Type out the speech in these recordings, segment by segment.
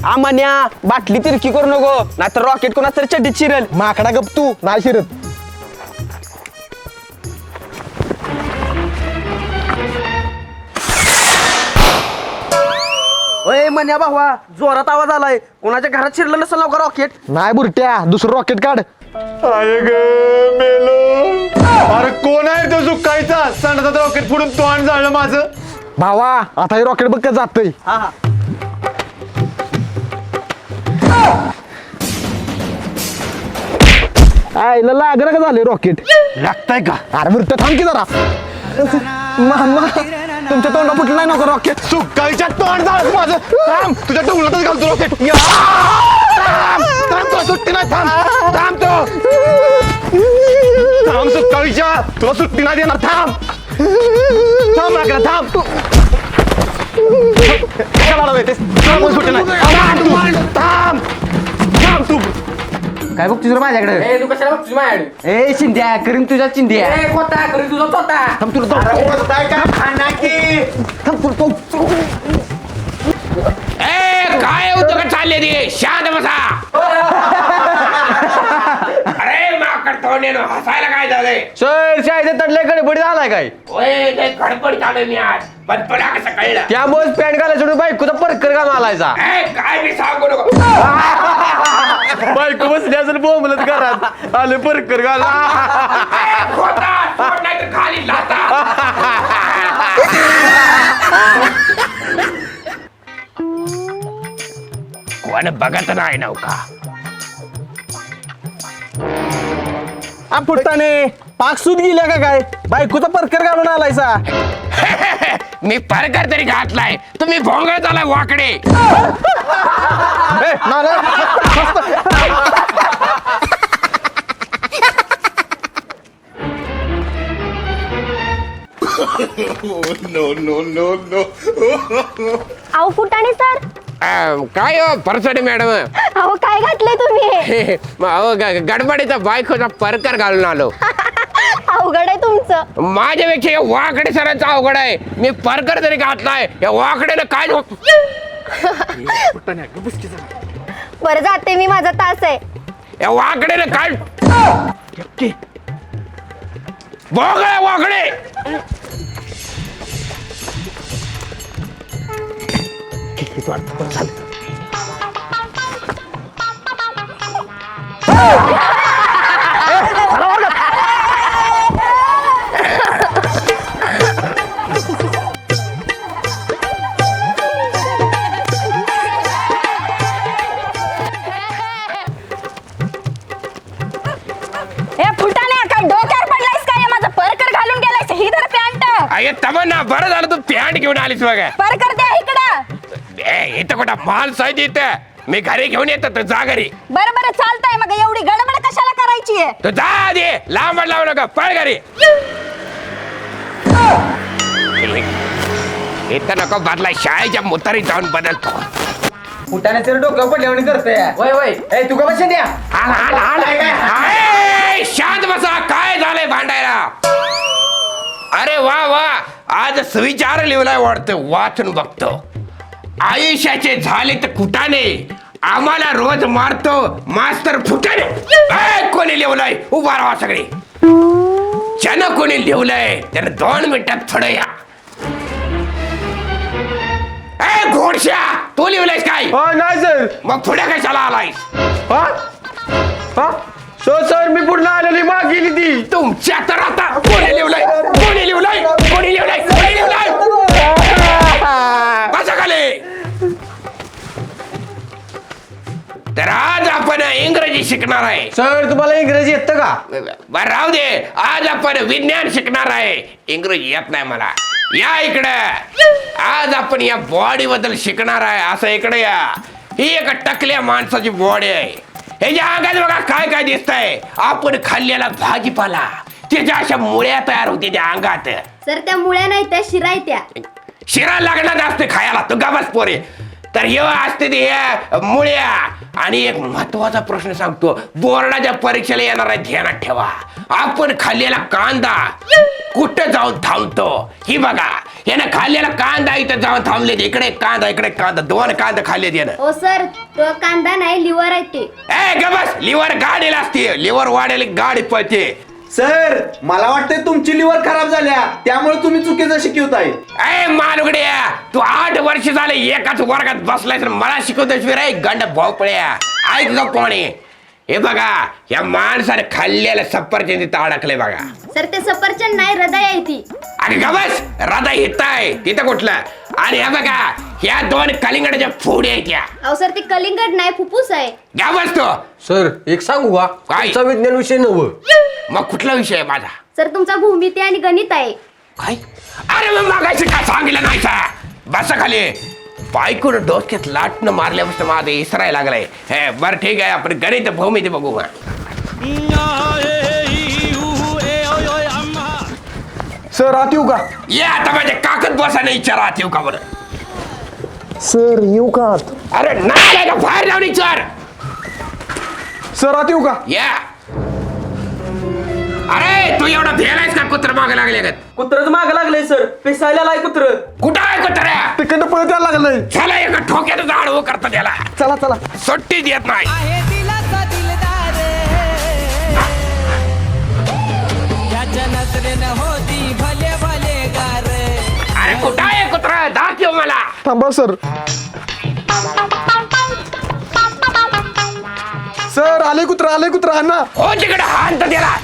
आमान्या बाटली तिरकी करू नको नाहीतर रॉकेट कोणा तरी चड्डीत चिरल. माकडा गप तू नाही शिरत. ओय मन्या भावा जोरात आवाज आलाय. कोणाच्या घरात शिरलं नसेल नका रॉकेट. नाही बुरट्या दुसरं रॉकेट काढ. अरे ग मेलो. अरे कोण आहे तो सुकायचा सांडतात रॉकेट फोडून तोंड जाळलं माझं. भावा आता हे रॉकेट बघ जातय. हा हा आईला लागलं का झाले रॉकेट. लागताय का अरे बुरट्या थांब की जरा. मामा तुमच्या तोंडा फुटलं नाही नको रॉकेट. सुकायच्या तोंड जाळलं माझं. थांब तुझ्या टोंगलातच घालतो रॉकेट. थांब थांब तुला सुट्टी नाही. थांब थांब तो थांब सुकायच्या तुला सुट्टी नाही देणार. थांब थांब लागला थांब तू कशाला येतेस. थांब सुट्टी नाही. थांब तू थांब थांब तू. काय बघतोस रे माझ्याकडे. तू कशाला बघतोस माझ्याकडे? ए चिंध्या करीन तुझ्या चिंध्या. कोता करी तुझा स्वतः. थांब तुला काय होतं का चालले ते शांत बसा. अरे माकड तोंडेनो हसायला काय झालंय. सर शाळेचे तडले गडबडीत आलाय काय. ओय ते गडबड झालं मी आज पण तुला कसं कळलं. त्यामुळे पॅन्ट घालायला सोडून बायकोचा परकर घालून आलायचा. काय मी सांगू नको. बायको बसली असेल बोंबलत घरात आले परकर घाला. खोटा सोड नाही तर खाली लाथा. कोण बघत नाही नव्हता. फुटताने पाक सूत गेल्या का काय. बायकोचा परकर घालून आलायचा. मी परकर तरी घातलाय तुम्ही भोंगळ झाला वाकडे. अहो फुटाणे सर. काय हो परसडे मॅडम. अहो काय घातले तुम्ही. गडबडीचा बायकोचा परकर घालून आलो. अवघड आहे तुमचं. माझ्यापेक्षा या वाकडे सरांचा अवघड आहे. मी परकर तरी घातलाय या वाकड्याला काय बरं जाते मी माझा तास आहे. या वाकड्याला काय बोगळे वाकडे. फुटाणे काय डोक्यावर पडलायस काय. माझं परकर घालून गेलायस. ही तर पॅन्ट. अरे तमन्ना बरं झालं तू पॅन्ट घेऊन आलीस बघा. परकर द्या इकडं. इथं कुठं माल साहित्य इथं मी घरी घेऊन येतो तर जा घरी. बरं बरं चालतंय मग एवढी गडबड कशाला करायची आहे. तू जा दे लांब लावू नका पळ घरी. इथं नको बदलाय शाळेच्या मुतारी जाऊन बदलतो. फुटाने तर डोक्यावर पडल्यावर करतोय. वय वय ए तू का बस द्या. शांत बसा काय झालंय भांडायला. अरे वा वा आज सुविचार लिहिलाय वाटतं वाचून बघतो. आयुष्याचे झाले तर कुटाने आम्हाला रोज मारतो मास्तर फुटाने. कोणी लिहिलंय उभा राहा सगळे. ज्यानं कोणी लिहिलंय त्यानं 2 मिनिटात पुढे या. घोडशा तू लिहिलंयस काय. नाही सर. मग पुढे कशाला आलायस. सर मी पुढला आलेली माग गेली ती. तुमच्या तर आता कोणी लिहिलंय कोणी लिहिलंय कोणी लिहिलंय कोणी लिहिलंय. बसा खाली. तर आज आपण इंग्रजी शिकणार आहे. सर तुम्हाला इंग्रजी येतं का. बरं राहू दे. आज आपण विज्ञान शिकणार आहे. इंग्रजी येत नाही मला. या इकडे आज आपण या बॉडी बद्दल शिकणार आहे. असं इकडे या. ही एक टकल्या माणसाची बॉडी आहे. ह्याच्या अंगात बघा काय काय दिसतंय. आपण खाल्लेला भाजीपाला त्याच्या अशा मुळ्या तयार होते त्या अंगात. सर त्या मुळ्या नाही त्या शिरा त्या. शिरा लागणार असते खायला तू गावास पोरे. तर हे असते ते ह्या मुळ्या. आणि एक महत्वाचा प्रश्न सांगतो बोर्डाच्या परीक्षेला येणार आहे ध्यानात ठेवा. आपण खाल्लेला कांदा कुठं जाऊन थांबतो ही बघा. यानं खाल्लेला कांदा इथं जाऊन थांबले. इकडे कांदा इकडे कांदा, 2 कांदा खाल्लेत यानं. हो सर, तो कांदा नाही लिव्हर आहे ते. ए ग बस, लिव्हर गाडीला असते. लिव्हर वाढेल गाडी पळते. सर मला वाटतंय तुमची लिव्हर खराब झाल्या त्यामुळे तुम्ही चुकीचं शिकवताय. ए मालुगड्या, तू 8 वर्ष झाले एकाच वर्गात बसलायस आणि मला शिकवतोस रे गंड भोपळ्या. ऐक ग कोणी, हे बघा या माणसाने खाल्लेलं सफरचंद तिथं अडकलंय बघा. सर ते सफरचंद नाही, हृदय आहे ती. अरे ग बस, हृदय हित आहे तिथं कुठलं. आणि हे बघा ह्या 2 कलिंगडाच्या फोडी आहेत त्या. अहो सर ते कलिंगड नाही, फुफ्फुस आहे. घ्या बस तो. सर एक सांगू का? काय? तुमचा विज्ञान विषय नव्हं. मग कुठला विषय आहे माझा? सर तुमचा भूमिती आणि गणित आहे. काय? अरे मग मागायचं का सांगितलं नाही सा? बसा खाली. बायकोन डोक्यात लाटणं मारल्यापासून माझं इसरायला लागलंय. हे बरं ठीक आहे, आपण गणित भूमिती बघू का. सर आत येऊ का? ये आता माझ्या काकत बसाने विचारा येऊ का बरं. सर येऊ का आत? अरे नाही का बाहेर जाऊन विचार. सर आत येऊ का? या. अरे तू एवढा भेलायस का कुत्र मागे लागले का? कुत्रच माग लागलंय सर, पिसायला लाय कुत्र. कुठं आहे कुत्र्या? तिकडनं पळत यायला लागलंय. चला एका ठोक्यात झाड करता त्याला. चला चला. सुट्टी देत नाही. आहे दिलाचा दिलदार याच्या नजरेनं होती भले भले गार. अरे कुठं आहे कुत्र? दाखव मला. थांबा सर. सर आले कुत्रा हा ना. हो तिकडे हात त्याला.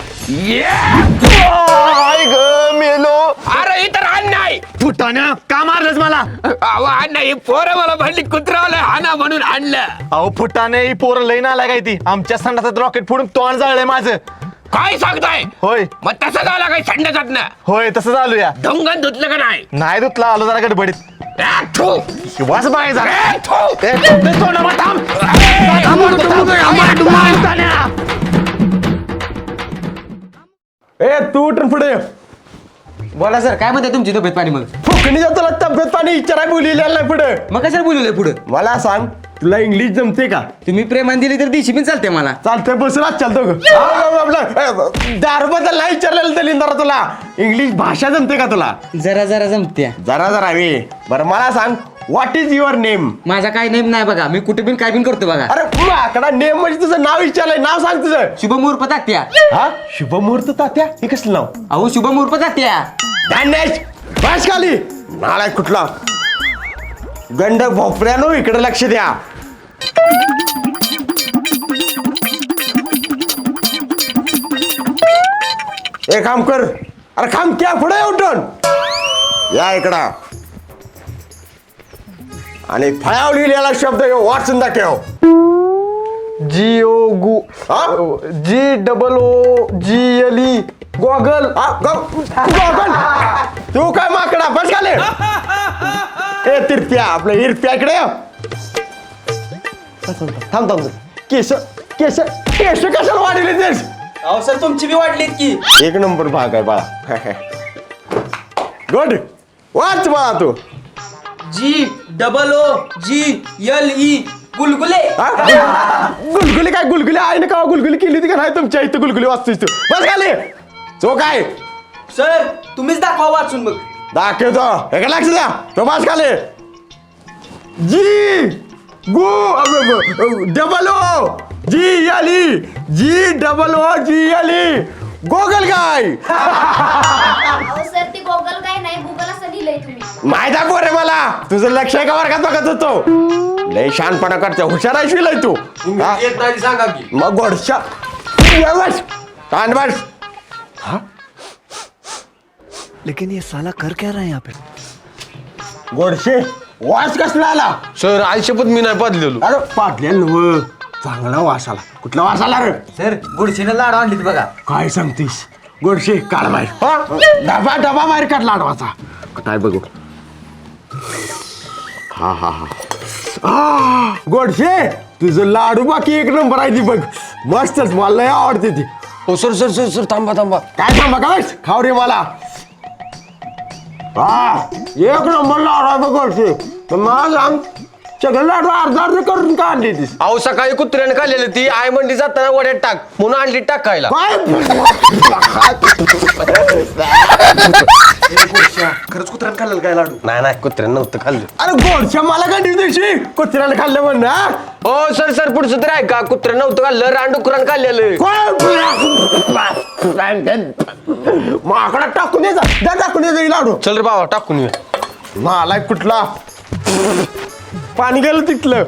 मेलो. अरे इतर अन्न नाही. फुटाण्या का मारलंस मला? अहो अन्न ही पोरं मला म्हणली कुत्र्याला हाना म्हणून आणलं. अहो फुटाने ही पोरं लई नालायक आहे ती. आमच्या संडासात रॉकेट फोडून तोंड जाळलंय माझं. काय सांगताय? होय मग तसं झालं काय संडासात ना? होय तसं चालू या. ढोंगण धुतलं का नाही? नाही धुतला आलो जरा गडबडीत. थू. वास बाहेर झाला. ए, थू. ते तोंडावर थांब. ए तू उठून पुढे ये. बोला सर, काय म्हणते तुमची तब्येत पाणी? मग फुकणी तुला तब्येत पाणी विचाराय बोलिलेलं नाही पुढे. मग कशाला बोलवलंय पुढं? मला सांग तुला इंग्लिश जमते का? तुम्ही प्रेमान दिली तर दिशी पण चालते मला. चालतंय बस रात चालतो ग. दारू बद्दल नाही विचारलेलं दलिंदर तुला. इंग्लिश भाषा जमते का तुला? जरा जरा जमत्या. जरा जरा वे. बरं मला सांग व्हॉट इज युअर नेम? माझा काय नेम नाही बघा, मी कुठे बिन काय बिन करतो बघा. अरे माकडा नेम म्हणजे तुझं नाव विचारलंय. नाव सांग तुझं. शुभमुहूर्त तात्या. हा शुभमुहूर्त तात्या हे कसलं नाव? अहो शुभमुहूर्त तात्या. दानेश बस खाली. नालाय कुठला गंड भोपऱ्यानो इकडे लक्ष द्या. एक काम कर. अरे काम क्या पुढे उठून या इकडं आणि फळ्यावर लिहिलेला शब्द वाचून दाखव. GO GOOGLE goggle. गॉगल तू काय माकडा बस खाली. ए तिरप्या आपलं इरप्या इकडे ये. थांब थांब. केस केस केस कशाला वाढले तेच? अहो सर तुमची बी वाढलीत की. एक नंबर भाग आहे बाळा. गुड वाच बाळा तू. GOOGLE गुलगुले. गुलगुली काय गुलगुली आहे ना का? गुलगुली केली होती का नाही तुमच्या इथं? गुलगुली वाचतोस तू बस खाली. तो काय सर तुम्हीच दाखवा वाचून मग. दाखवतो. एका लक्ष द्या. तो बस खाली. GOOGLE गोगल काय? अहो सर ते गोगल काय नाही, गुगल असं लिहिलंय तुम्ही. माहिती आहे पोरे मला. तुझं लक्ष आहे का वर्गात बघत होतो. लय शहाणपणा करते. हुशार आहे शिलाय तू. हा? येत नाही सांगा की. मग गोडशा बस कान बस. लेकिन ये साला कर क्या रहा है यहाँ पे? गोडशे वास कसला आला? सर आयुष्यपत मी नाही पाजलेलो. अरे पाटल्या चांगला वास आला. कुठला वास आला रे? सर गुडशीनं लाड आणलीत बघा. काय सांगतीस? गोडशे काढ बाहेर. डबा डबा बाहेर काढ लाडवाचा. काय बघू. हा हा हा. गोडशे तुझं लाडू बाकी एक नंबर आहे ती बघ. मस्तच मला लय आवडते ती. हो सर सर सर सर थांबा थांबा. काय थांबा का बस खाऊ रे मला. हा एक नंबर लाडू आहे बघ गोडशे. तर मला सांग सगळं लाडू अर्धा अर्ध करून का आणली तीस अहो सकाळी कुत्र्याने खाल्लेली ती आई मंडी जाताना वड्यात टाक म्हणून आणली टाकायला. काय खरंच कुत्र्यानं खाल्लं काय लाडू? नाही कुत्र्याने नव्हतं खाल्लं. अरे गोडच्या मला काय दिवशी कुत्र्याला खाल्लं म्हण ना हो सर पुढचं तर आहे का कुत्र्यानं नव्हतं खाल्लं रानडुकरानं खाल्लेलं. माकडा टाकून ये जा टाकून ये जा लाडू चल रे बाबा टाकून ये. नालाय कुठला पाणी गेलं तिथलं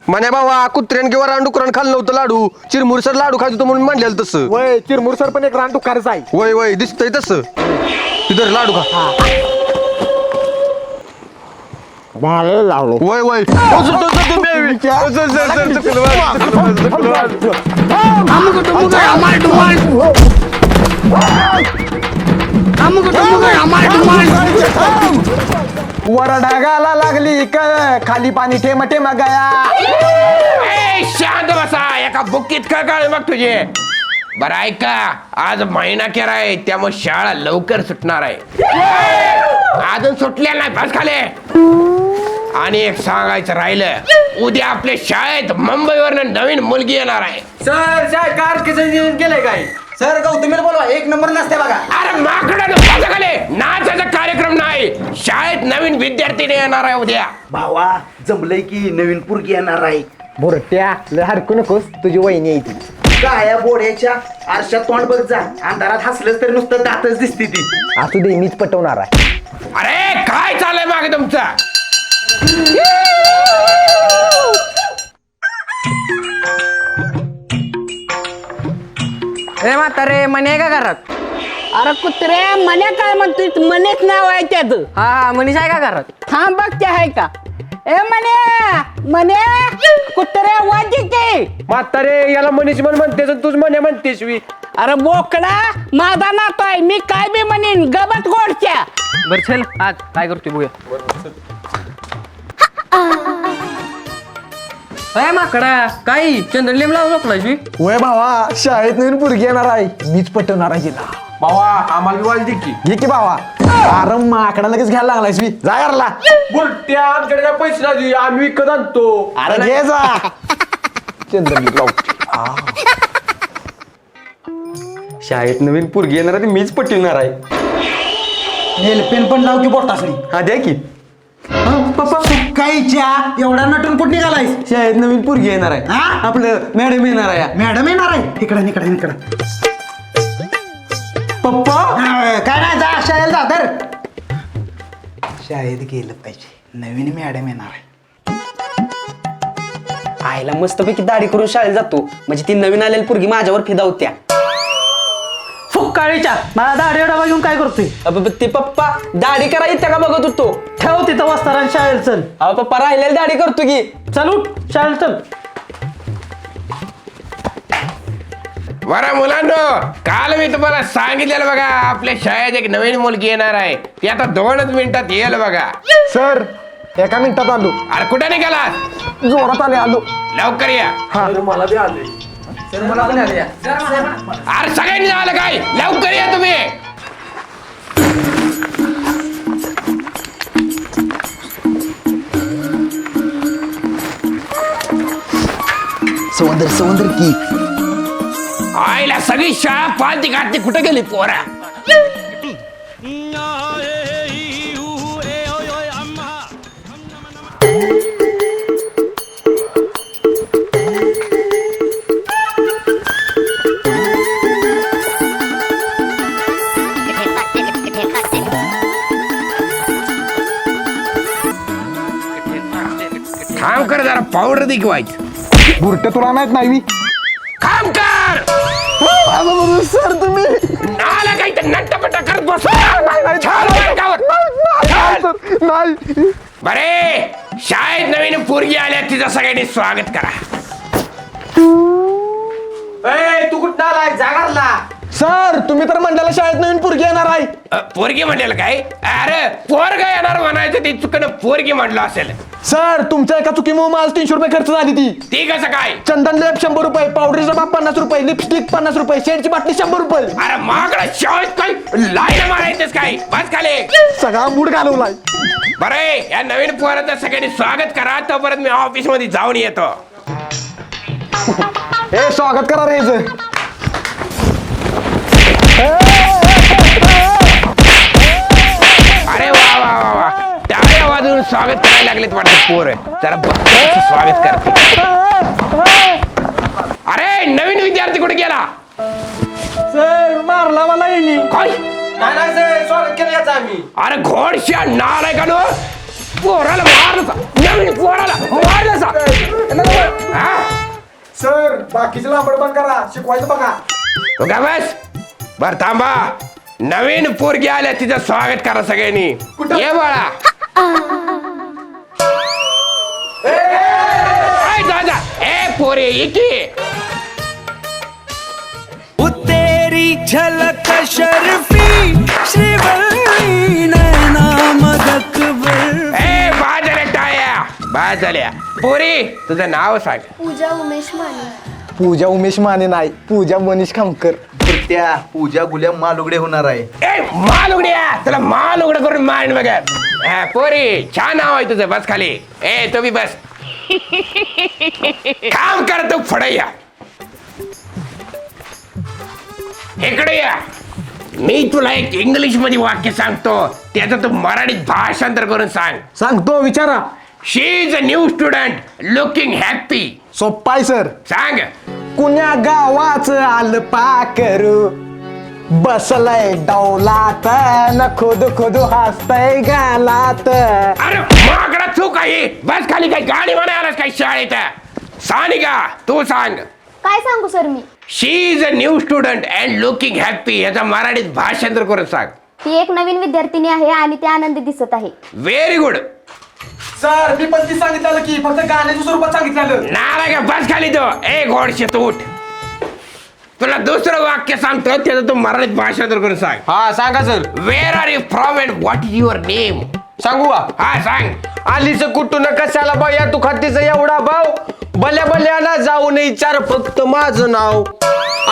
म्हणे बाबा कुत्र्यानं किंवा रानडुकरानं खाल्लं नव्हतं लाडू चिरमुर सर लाडू खात होतो म्हणून म्हणलेलं तसं. वय चिरमुर सर पण एक रानडुकारच आहे वय दिसतंय तसं. तिथं लाडू खा. मला लावलो वय वरडागाला लागली खाली पाणी ठेम ठेम गया. ए, शांत बसा एका बुक्कीत का काळ मग तुझे. बरं ऐका आज महिना केला आहे त्यामुळे शाळा लवकर सुटणार आहे. अजून सुटल्या नाही बस खाले. आणि एक सांगायचं राहिलं उद्या आपल्या शाळेत मुंबईवरनं नवीन मुलगी येणार आहे. सर शाळेत कार किती केलंय काय? सर गौतमीला बोलवा एक नंबर नसते बघा. अरे माकडं खाले नाचाचा कार्यक्रम नाही शाळेत नवीन विद्यार्थी येणार आहे उद्या. भावा जमलंय की नवीन पुरगी येणार आहे. बोरट्या लय हरकू नकोस तुझी वहिनी यायची. काय बोड्याच्या आरशात तोंड बघ जा अंधारात हसलंच तरी नुसतं दातच दिसते ती. असू दे मीच पटवणार आहे. अरे काय चाललंय मागे तुमचा. ए म्हातारे मने का घरात? अरे कुत्रे मने काय म्हणतोय मनेच नाव आहे त्याचं. हा मनीष आहे का घरात? हा बघ ते आहे का. ए मने कुत्रे वाजी की. म्हातारे याला मनीष म्हणतेस तूच म्हणे म्हणतेस वी. अरे बोकडा माझा नातोय मी काय बी म्हणीन गबत गोडच्या. बर चल आज काय करतोय बघूया. अय माकडा काही चंद्रलेम लावून झोपलाय. वय भावा शाळेत नवीन पुरगी येणार आहे मीच पटवणार आहे तिला. भावा आम्हाला वाज दे की. घे की भावा. अरे माकडा लगेच घ्यायला लागलायस मी जा घरला. बुलट्या आमच्याकडे काय पैसे नाही आम्ही विकत आणतो. अरे घे जा चंद्रलीप लाव. शाळेत नवीन पोरगी येणार आहे मीच पटवणार आहे. नेलपेन पण लाव की बोटासनी. हा द्या की. काहीच्या एवढा नटून कुठे निघालायस. शाळेत नवीन पोरगी येणार आहे हा? आपलं मॅडम येणार आहे. मॅडम येणार आहे इकडं पप्पा काय नाही जा शाळेला जा तर. शाळेत गेलं पाहिजे नवीन मॅडम येणार आहे. आईला मस्तपैकी दाढी करून शाळेत जातो म्हणजे ती नवीन आलेली पोरगी माझ्यावर फिदा होत्या. फुक्काळीच्या मला दाढी एवढा घेऊन काय करतोय? ते पप्पा दाढी करा इथं का बघत होतो. ठेव तिथं वस्तारा शाळेत चल. अहो पप्पा राहिलेली दाढी करतो की. चल उठ शाळेत चल. बरं मुलांनो काल मी तुम्हाला सांगितलेलं बघा आपल्या शाळेत एक नवीन मुलगी येणार आहे ती आता 2च मिनिटात येईल बघा. सर एका मिनिटात आलो. अरे कुठे निघाला जोरात आले आलो. लवकर या. मला बी आले. अरे सगळ्यांनी झालं काय लवकर या तुम्ही. सवंदर की आईला सगळी शाळा पालती घातली कुठे गेली पोरा. काम कर जरा पावडर दे व्हायचं. बुरट्या तुला माहित नाही. काम कर सर तुम्ही नाला काही तर नट्टपट्टा करत बस. नाही. बरे शाळेत नवीन पोरगी आल्या तिचं सगळ्यांनी स्वागत करा. तू कुठं आलाय जागारला. सर तुम्ही तर म्हणलेलं शाळेत नवीन पुरगी येणार आहे. पोरगी म्हणलेलं काय. अरे पोरगा येणार म्हणायचं ते चुकनं पोरगी म्हणलं असेल. सर तुमच्या एका चुकीमुळे मला 300 रुपये खर्च झाली ती कसं काय चंदन लेप 100 रुपये, पावडरचा बाप 50 रुपये, लिपस्टिक 50 रुपये, शेडची बाटली 100 रुपये. अरे माकडा शाळेत काय लाईन मारायचंच काय बस खाली सगळा मूड घालवलाय. बरे या नवीन पोराचं सगळ्यांनी स्वागत करा तोपर्यंत मी ऑफिस मध्ये जाऊन येतो. ए स्वागत करा रे हिचं. अरे वा वा वा वा टाळ्या वाजवून स्वागत करायला लागलेत वाटतं पोर जरा बघ स्वागत करते. अरे नवीन विद्यार्थी कुठे गेला सर मारला मला येणी. काय स्वागत केलं याचं आम्ही. अरे घोडशा नालाय का नो पोराला मारलं नवीन पोराला मारलं हा सर बाकीचे लांबड बंद करा, शिकवायचं बघा. तू का बस बर थांबा नवीन पोरगी आल्या तिचं स्वागत करा सगळ्यांनी. ये बाळा ए, जा, जा. ए पोरे इथे तेरी झलक शर्फी श्रीवल्ली नैना मदक ए बाजल्या टाळ्या बाजल्या पोरी तुझं नाव सांग. पूजा उमेश माने. पूजा उमेश माने नाही, पूजा मनीष खामकर. त्या पूजा गुल्या मालुगडे होणार आहे. ए माल उघड्या तुला माल उघड करून मारण बघ. पोरी छान नाव आहे तुझं बस खाली. ए तो बी बस काम करतो फडया इकडे या. मी तुला एक इंग्लिश मध्ये वाक्य सांगतो त्याचं तू मराठीत भाषांतर करून सांग. सांगतो विचारा. She is a new student looking happy. सोप्पाय सर. सांग. कुण्या गावाचं आलं पाकरू बसलय डौलात न खुद खुद हसतय गालात. अरे माकडा चूक आहे बस खाली काय गाडी म्हणायलाच काय शाळेत. सानिका तू सांग. काय सांगू sir me? She is a new student and looking happy याचा मराठीत भाषांतर करून सांग. ती एक नवीन विद्यार्थिनी आहे आणि ती आनंदी दिसत आहे. Very good. सर मी पण ती सांगितलं की फक्त गाण्याच्या स्वरूपात सांगितलं. नाला का बस खाली तो. ए घोडशे तू उठ. तुला दुसरं वाक्य सांगतो त्याचं तू मराठीत भाषांतर करून सांग. हा सांगा sir. Where are you from and what is your name. सांगू का? हा सांग. आलीच कुठून कशाला बाया तू खातीच एवढा भाव भल्या भल्याला जाऊन विचार फक्त माझं नाव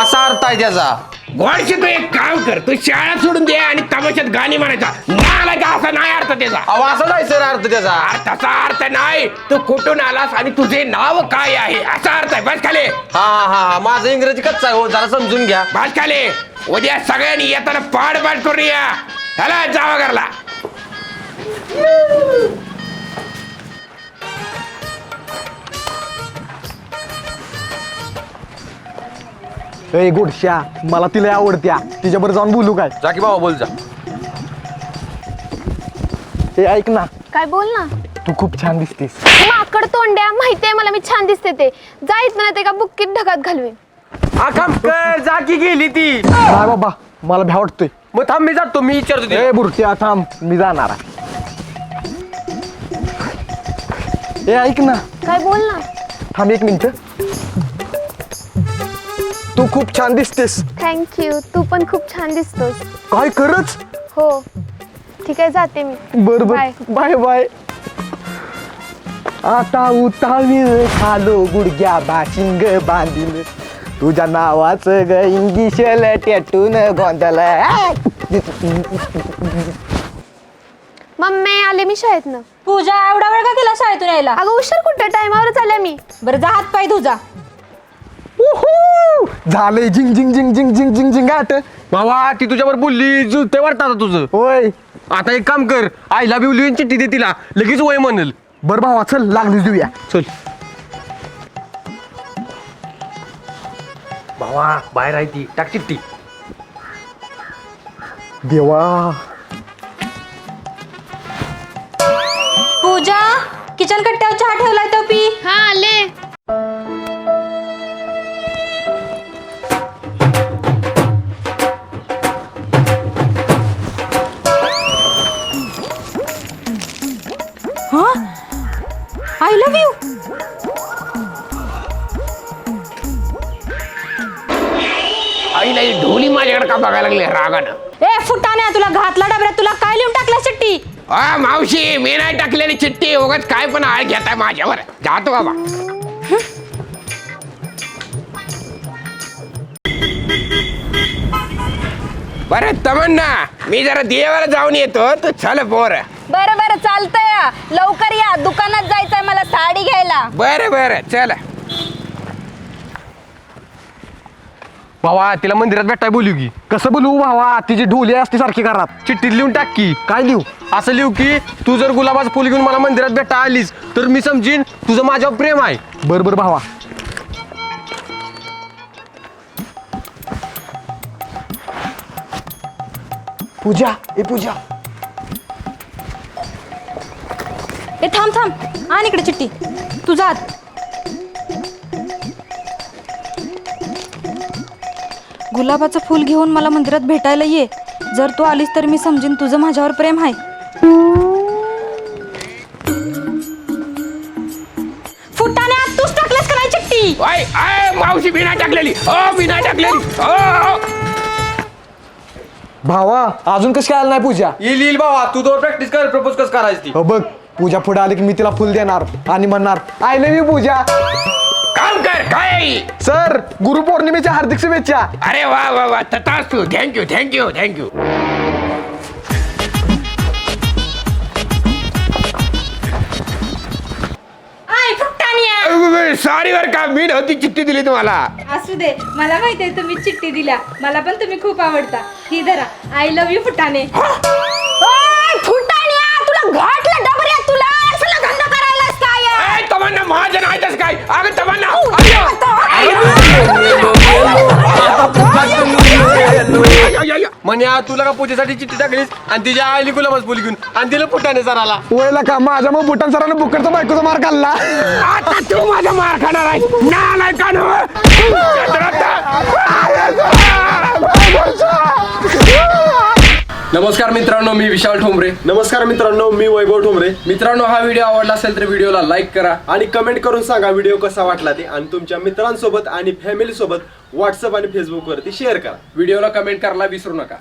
असा अर्थ आहे त्याचा. घोडशे तू एक काम कर तू शाळा सोडून दे आणि तमाशात गाणी म्हणायचा. नाला का असा नाही अर्थ त्याचा. अहो असा नाही सर अर्थ त्याचा. तसा अर्थ नाही तू कुठून आलास आणि तुझे नाव काय आहे असा अर्थ आहे. बस खाली. हा हा हा माझं इंग्रजी कच्चा आहे हो जरा समजून घ्या. बस खाली. उद्या सगळ्यांनी येताना पाठ करून या. चला जावा घरला. ए गुडशा मला तिला आवडत्या, तिच्याबरोबर जाऊन बोलू काय? जा की बाबा बोल जा. ए ऐक ना, काय बोल ना. तू खूप छान दिसतेस. माकड तोंड्या माहितीये मला मी छान दिसते ते. जाईत ना ते का बुक्कीत ढगात घालवीन. खामकर जा की गेली ती. नाही बाबा मला भ्या वाटतोय. मग थांब मी जातो मी विचारतो ते. ए बुरट्या थांब मी जाणार आहे. ए ऐक ना, काय बोल ना. थांब एक मिनिट. तू खूप छान दिसतेस. थँक्यू. तू पण खूप छान दिसतोस. काय खरंच? हो ठीक आहे जाते मी. बर बर बाय. Bye bye. आता उतावीळ खालो गुडघ्या बाशिंग बांधील तुझ्या नावाचं ग इंगिशल टॅटून गोंधळ. मम्मी आले मी शाळेतनं. पूजा एवढा वेळ का केला शाळेतून यायला? अगं उशीर कुठं टायमावरच आल्या मी. बरं जा हात पाय तुझा. झालंय झिंग झिंग झिंग झिंग झिंग झिंग झिंग आट. बाबा ती तुझ्यावर बोलली जुळते वाटतं आता तुझं. होय आता एक काम कर आईला बिवली चिठ्ठी दे तिला लगेच वय म्हणेल. बर भावा चल लागली देऊया. चल भावा बाहेर आहे ती टाक चिठ्ठी. देवा पूजा किचन कट्ट्यावर चहा ठेवलाय तो पी. हा आले. I love you. आईला ही ढोली माझ्याकडे का बघायला लागली रागानं. ए फुटाण्या तुला घातला डबऱ्यात तुला काय लिहून टाकला चिठ्ठी? मावशी मी नाही टाकलेली चिठ्ठी उगाच काय पण आळ घेताय माझ्यावर जातो बाबा बरं तमन्ना मी जरा देवाला जाऊन येतो तू चल पोर बरं बरं चालतंय लवकर या दुकानात जायचंय मला साडी घ्यायला बरं बरं चल भावा तिला मंदिरात भेटाय बोलू की कसं बोलू भावा तिची ढोली असते सारखी घरात चिठ्ठीत लिहून टाक की काय लिहू असं लिहू की तू जर गुलाबाचं फुल घेऊन मला मंदिरात भेटा आलीस तर मी समजीन तुझं माझ्यावर प्रेम आहे बर बर भावा पूजा ए पूजा ए थांब थांब आण इकडे चिठ्ठी तुझा हात गुलाबाचं फूल घेऊन मला मंदिरात भेटायला ये जर तू आलीस तर मी समजेन तुझं माझ्यावर प्रेम आहे फुटाने तूच टाकलंस का नाही चिठ्ठी मावशी मी नाही टाकलेली मी नाही टाकलेली भावा अजून कशी आलं नाही पूजा येईल भावा तू तो प्रॅक्टिस कर प्रपोज कस करायची ती हो बघ पूजा पुढे आली की मी तिला फुल देणार आणि म्हणणार आय लव्ह यू पूजा काम कर काय सर गुरुपौर्णिमेच्या हार्दिक शुभेच्छा अरे वा वा वा तथास्तु थँक्यू थँक्यू थँक्यू सॉरी बर का मी नव्हती चिठ्ठी दिली तुम्हाला असू दे मला माहिती आहे तुम्ही चिठ्ठी दिल्या मला पण तुम्ही खूप आवडता ही धरा आय लव्ह यू फुटाणे फुटाण्या तुला घाटला डबऱ्या तुला असला धंदा करायलास काय तमन्ना माझं नाही तसं काय अगं तमन्ना म्हणे तुला का पूजेसाठी चिठ्ठी टाकलीस आणि तिच्या आईली गुलाबाचं फुल घेऊन आणि तिला फुटाने सराला वयला का माझ्या मग बुटान सरांना बुकडचा बायकोचा मार खाल्ला आता तू माझा मार खाणार आहे नालाय का नमस्कार मित्रांनो मी विशाल ठोंबरे नमस्कार मित्रांनो मी वैभव ठोंबरे मित्रांनो हा व्हिडिओ आवडला असेल तर व्हिडिओला लाईक करा आणि कमेंट करून सांगा व्हिडिओ कसा वाटला ते आणि तुमच्या मित्रांसोबत आणि फॅमिली सोबत व्हॉट्सअप आणि फेसबुक वरती शेअर करा व्हिडिओला कमेंट करायला विसरू नका